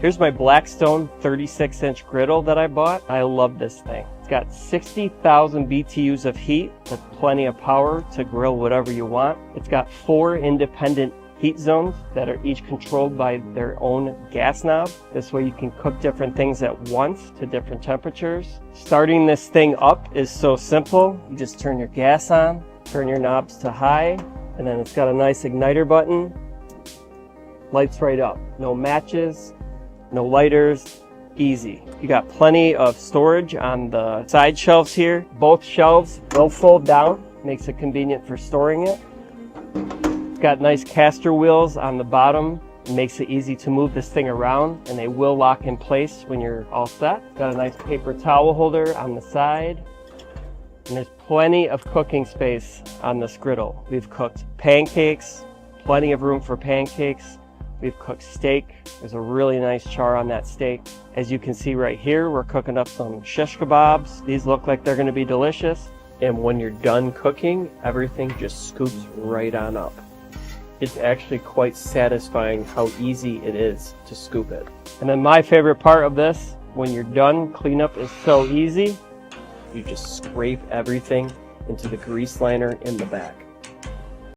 Here's my Blackstone 36-inch griddle that I bought. I love this thing. It's got 60,000 BTUs of heat. That's plenty of power to grill whatever you want. It's got 4 independent heat zones that are each controlled by their own gas knob. This way you can cook different things at once to different temperatures. Starting this thing up is so simple. You just turn your gas on, turn your knobs to high, and then it's got a nice igniter button. Lights right up. No matches, no lighters, easy. You got plenty of storage on the side shelves here. Both shelves will fold down, makes it convenient for storing it. It's got nice caster wheels on the bottom. It makes it easy to move this thing around, and they will lock in place when you're all set. Got a nice paper towel holder on the side. And there's plenty of cooking space on this griddle. We've cooked pancakes, plenty of room for pancakes. We've cooked steak. There's a really nice char on that steak. As you can see right here, we're cooking up some shish kebabs. These look like they're gonna be delicious. And when you're done cooking, everything just scoops right on up. It's actually quite satisfying how easy it is to scoop it. And then my favorite part of this, when you're done, cleanup is so easy. You just scrape everything into the grease liner in the back.